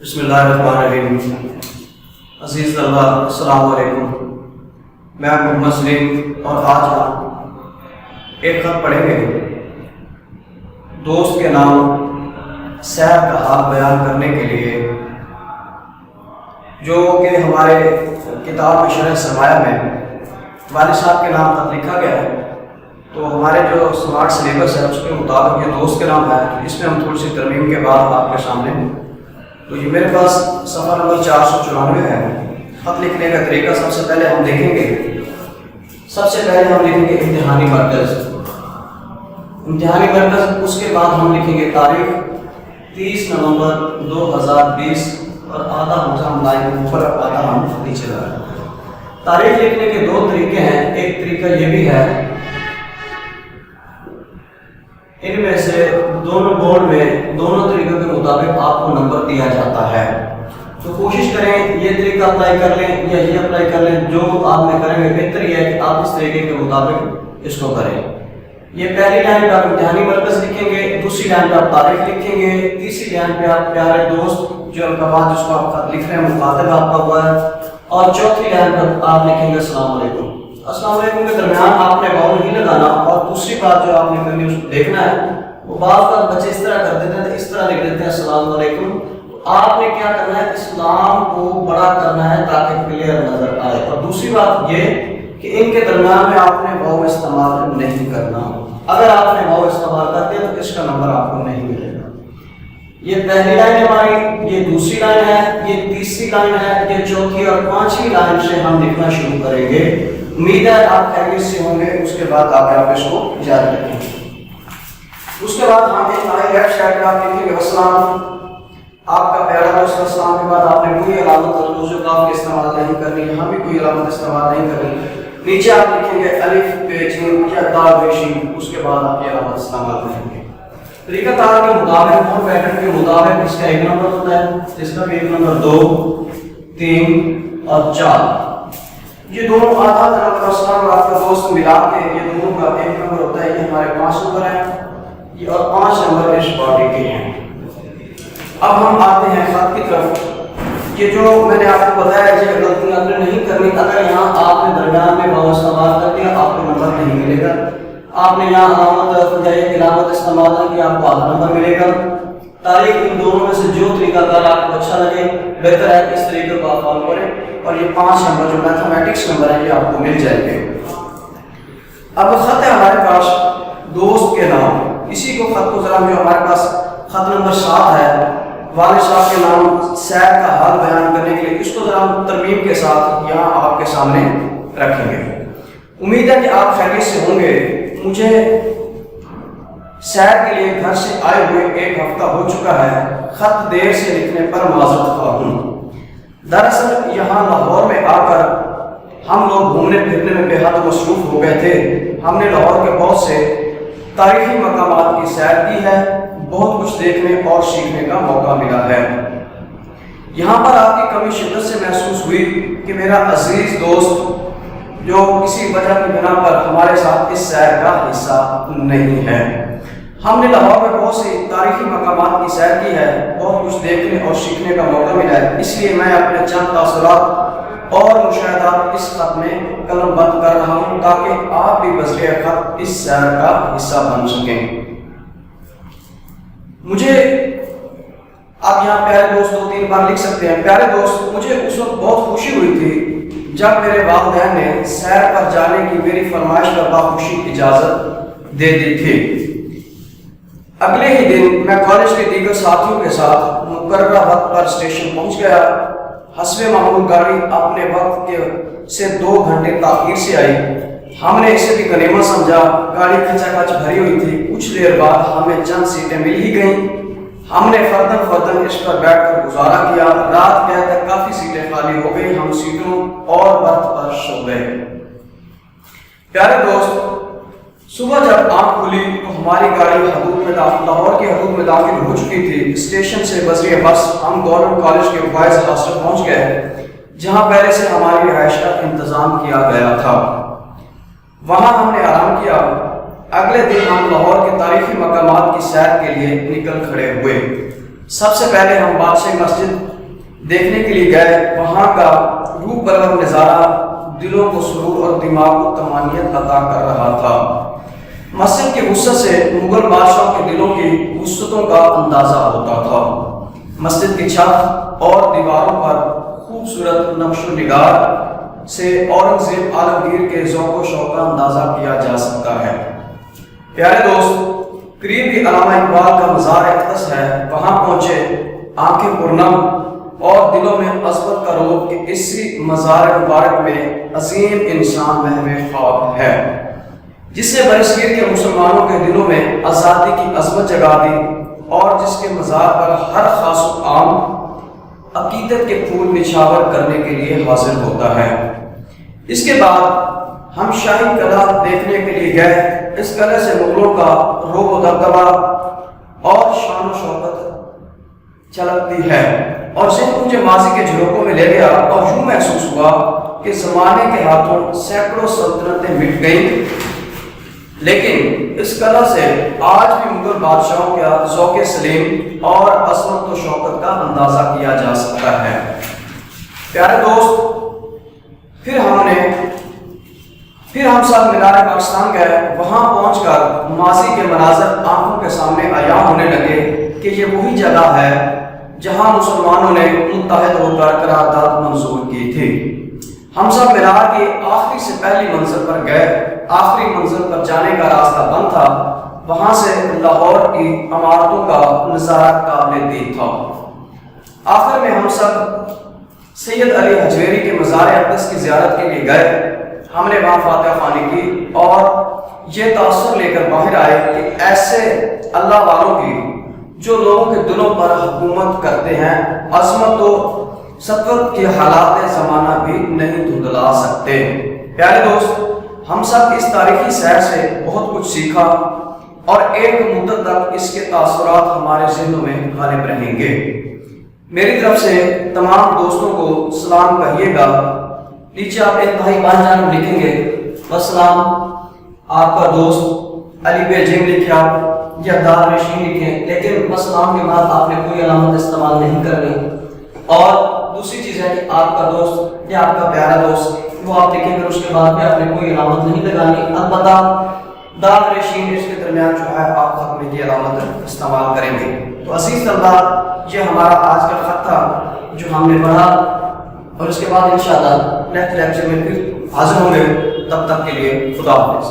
بسم اللہ الرحمن الرحیم۔ عزیز طلباء السلام علیکم، میں محمد سلیم اور آج ہم ایک خط پڑھیں گے دوست کے نام سیر کا حال بیان کرنے کے لیے، جو کہ ہمارے کتاب شرح سرمایہ میں والد صاحب کے نام خط لکھا گیا ہے۔ تو ہمارے جو اسمارٹ سلیبس ہے اس کے مطابق یہ دوست کے نام ہے، اس میں ہم تھوڑی سی ترمیم کے بعد آپ کے سامنے تو یہ میرے پاس صفحہ نمبر 494 ہے۔ خط لکھنے کا طریقہ سب سے پہلے ہم دیکھیں گے، سب سے پہلے ہم لکھیں گے امتحانی مرکز، اس کے بعد ہم لکھیں گے تاریخ 30 نومبر 2020 اور آدھا ہم لائن اوپر آدھا ہم نیچے لا رہے ہیں۔ تاریخ لکھنے کے دو طریقے ہیں، ایک طریقہ یہ بھی ہے، ان میں سے دونوں بورڈ میں دونوں طریقوں کے مطابق آپ کو نمبر دیا جاتا ہے، تو کوشش کریں یہ طریقہ اپلائی کر لیں یا یہ اپلائی کر لیں، جو آپ میں کریں گے بہتر یہ ہے کہ آپ اس طریقے کے مطابق اس کو کریں۔ یہ پہلی لائن پہ آپ امتحانی مرکز لکھیں گے، دوسری لائن پہ آپ تاریخ لکھیں گے، تیسری لائن پہ آپ پیارے دوست جو القابات جس کو آپ خط لکھ رہے ہیں مخاطب آپ کا ہوا ہے، اور چوتھی لائن پر آپ لکھیں گے السلام علیکم۔ السلام علیکم کے درمیان آپ نے واو نہیں لگانا، اور دوسری بات جو آپ نے کرنی اس کو دیکھنا ہے، وہ بعض کا بچے اس طرح کر دیتے ہیں تو اس طرح لکھ دیتے ہیں السلام علیکم، آپ نے کیا کرنا ہے اسلام کو بڑا کرنا ہے تاکہ کلیئر نظر آئے، اور دوسری بات یہ کہ ان کے درمیان میں آپ نے واو استعمال نہیں کرنا، اگر آپ نے واو استعمال کر دیا تو اس کا نمبر آپ کو نہیں ملے گا۔ یہ پہلی لائن ہماری، یہ دوسری لائن ہے، یہ تیسری لائن ہے، یہ چوتھی اور پانچویں لائن سے ہم لکھنا شروع کریں گے۔ امید ہے آپ خیریت سے ہوں گے، اس کے بعد آپ اس کو جاری رکھیں گے۔ اس کے بعد ہم ایک لیفٹ سائڈ پہ آپ لکھیں گے السلام، آپ کا پیارا دوست السلام کے بعد آپ نے کوئی علامت اور دوسرے کاف کے استعمال نہیں کرنی، یہاں بھی کوئی علامت استعمال نہیں کرنی، نیچے آپ لکھیں گے الف بے جیم یا تا بے شین، اس کے بعد آپ یہ علامت استعمال کریں گے۔ طریقہ کار کے مطابق اور پیٹرن کے مطابق اس کا ایک نمبر ہوتا ہے، اس کا بھی ایک نمبر 2 3 اور 4، یہ دونوں آدھا نمبر السلام اور آپ کا دوست ملا کے یہ دونوں کا ایک نمبر ہوتا ہے، یہ ہمارے 5 نمبر ہیں، یہ اور 5 نمبر اس باڈی کے ہیں۔ اب ہم آتے ہیں خط کی طرف۔ یہ جو میں نے آپ کو بتایا کہ غلطی آپ نے نہیں کرنی، اگر یہاں آپ نے درمیان میں واو استعمال کر دیا آپ کو نمبر نہیں ملے گا، آپ نے یہاں علامت یا ایک علامت استعمال کی آپ کو آدھا نمبر ملے گا۔ تاریخ ان دونوں میں سے جو طریقہ کار آپ کو اچھا لگے بہتر ہے کہ اس طریقے کو آپ فالو کریں، اور یہ 5 نمبر جو میتھمیٹکس نمبر ہیں یہ آپ کو مل جائیں گے۔ اب خط ہے ہمارے پاس دوست کے نام، اسی کو خط کو ذرا جو ہمارے پاس خط نمبر 7 ہے والد صاحب کے نام سیر کا حال بیان کرنے کے لیے، اس کو ذرا ترمیم کے ساتھ یہاں آپ کے سامنے رکھیں گے۔ امید ہے کہ آپ خیریت سے ہوں گے۔ مجھے سیر کے لیے گھر سے آئے ہوئے 1 ہفتہ ہو چکا ہے، خط دیر سے لکھنے پر معذرت خواہ ہوں۔ دراصل یہاں لاہور میں آ کر ہم لوگ گھومنے پھرنے میں بے حد مصروف ہو گئے تھے، ہم نے لاہور کے بہت سے تاریخی مقامات کی سیر کی ہے، بہت کچھ دیکھنے اور سیکھنے کا موقع ملا ہے۔ یہاں پر آپ کی کمی شدت سے محسوس ہوئی کہ میرا عزیز دوست جو کسی وجہ کی بنا پر ہمارے ساتھ اس سیر کا حصہ نہیں ہے۔ ہم نے لاہور میں بہت سی تاریخی مقامات کی سیر کی ہے، بہت کچھ دیکھنے اور سیکھنے کا موقع ملا ہے، اس لیے میں اپنے چند تاثرات اور مشاہدات اس خط میں قلم بند کر رہا ہوں تاکہ آپ بھی بذریعہ خط اس سیر کا حصہ بن سکیں۔ مجھے آپ یہاں پیارے دوست 2-3 بار لکھ سکتے ہیں۔ پیارے دوست، مجھے اس وقت بہت خوشی ہوئی تھی جب میرے والدین نے سیر پر جانے کی میری فرمائش پر بخوشی اجازت دے دی تھی۔ اگلے ہی دن میں کالج کے دیگر ساتھیوں کے ساتھ مقررہ وقت پر اسٹیشن پہنچ گیا۔ حسب معمول گاڑی اپنے وقت کے سے 2 گھنٹے تاخیر سے آئی، ہم نے اسے بھی غنیمت سمجھا، گاڑی کھچا کھچ بھری ہوئی تھی، کچھ دیر بعد ہمیں چند سیٹیں مل ہی گئیں، ہم نے فردن اس پر بیٹھ کر گزارا کیا، رات گئے تک کافی سیٹیں خالی ہو گئی، ہم سیٹوں اور برتھ پر سو گئے۔ پیارے دوست، صبح جب آنکھ کھلی تو ہماری گاڑی لاہور کی حدود میں داخل ہو چکی تھی۔ اسٹیشن سے بذریعہ بس ہم گورنمنٹ کالج کے بوائز ہاسٹل پہنچ گئے، جہاں پہلے سے ہماری رہائش کا انتظام کیا گیا تھا، وہاں ہم نے آرام کیا۔ اگلے دن ہم لاہور کے تاریخی مقامات کی سیر کے لیے نکل کھڑے ہوئے۔ سب سے پہلے ہم بادشاہ مسجد دیکھنے کے لیے گئے، وہاں کا روح پرور نظارہ دلوں کو سرور اور دماغ کو طمانینت عطا کر رہا تھا۔ مسجد کی وسعت سے مغل بادشاہوں کے دلوں کی وسعتوں کا اندازہ ہوتا تھا۔ مسجد کی چھت اور دیواروں پر خوبصورت نقش و نگار سے اورنگزیب عالمگیر کے ذوق و شوق کا اندازہ کیا جا سکتا ہے۔ پیارے دوست، قریب ہی علامہ اقبال کا مزار اقدس ہے، وہاں پہنچے، آنکھیں پرنم اور دلوں میں عظمت کا روح کہ اسی مزار مبارک میں عظیم انسان محو خواب ہے، جس نے برصغیر کے مسلمانوں کے دلوں میں آزادی کی عظمت جگا دی اور جس کے مزار پر ہر خاص و عام عقیدت کے پھول نچھاور کرنے کے لیے حاضر ہوتا ہے۔ اس کے بعد ہم شاہی قلعہ دیکھنے کے لیے گئے۔ اس قلعے سے مغلوں کا رعب و دبدبہ اور شان و شوکت چھلکتی ہے اور ذہن مجھے ماضی کے جھروکوں میں لے گیا اور یوں محسوس ہوا کہ زمانے کے ہاتھوں سینکڑوں سلطنتیں مٹ گئیں، لیکن اس قلعہ سے آج بھی مغل بادشاہوں کا ذوق سلیم اور عظمت و شوکت کا اندازہ کیا جا سکتا ہے۔ پیارے دوست، پھر ہم سب مینار پاکستان گئے۔ وہاں پہنچ کر ماضی کے مناظر آنکھوں کے سامنے عیاں ہونے لگے کہ یہ وہی جگہ ہے جہاں مسلمانوں نے متحد ہو کر قرارداد منظور کی تھی۔ ہم سب مینار کی آخری سے پہلی منزل پر گئے۔ آخری منزل پر جانے کا راستہ بند تھا، وہاں سے لاہور کی عمارتوں کا نظارہ قابل دید تھا۔ آخر میں ہم سب سید علی حجویری کے مزار اقدس کی زیارت کے لیے گئے۔ ہم نے وہاں فاتحہ خوانی کی اور یہ تاثر لے کر باہر آئے کہ ایسے اللہ والوں کی جو لوگوں کے دلوں پر حکومت کرتے ہیں، عظمت و سطوت کے حالات زمانہ بھی نہیں دھندلا سکتے۔ پیارے دوست، ہم سب اس تاریخی سیر سے بہت کچھ سیکھا اور ایک مدت تک اس کے تاثرات ہمارے ذہنوں میں غالب رہیں گے۔ میری طرف سے تمام دوستوں کو سلام کہیے گا۔ نیچے آپ انتہائی بان جانب لکھیں گے، والسلام آپ کا دوست علی بیجنگ لکھا یا دار رشید لکھیں، لیکن والسلام کے بعد آپ نے کوئی علامت استعمال نہیں کرنی۔ اور دوسری چیز ہے کہ آپ کا دوست یا آپ کا پیارا دوست وہ آپ لکھیں گے، اس کے بعد میں آپ نے کوئی علامت نہیں لگانی۔ البتہ دار رشید اس کے درمیان جو ہے آپ خط میں یہ علامت استعمال کریں گے۔ تو عزیز طلبہ، یہ ہمارا آج کا خط تھا جو ہم نے پڑھا، اور اس کے بعد انشاءاللہ نیکسٹ لیکچر میں پھر حاضر ہوں گے۔ تب تک کے لیے خدا حافظ۔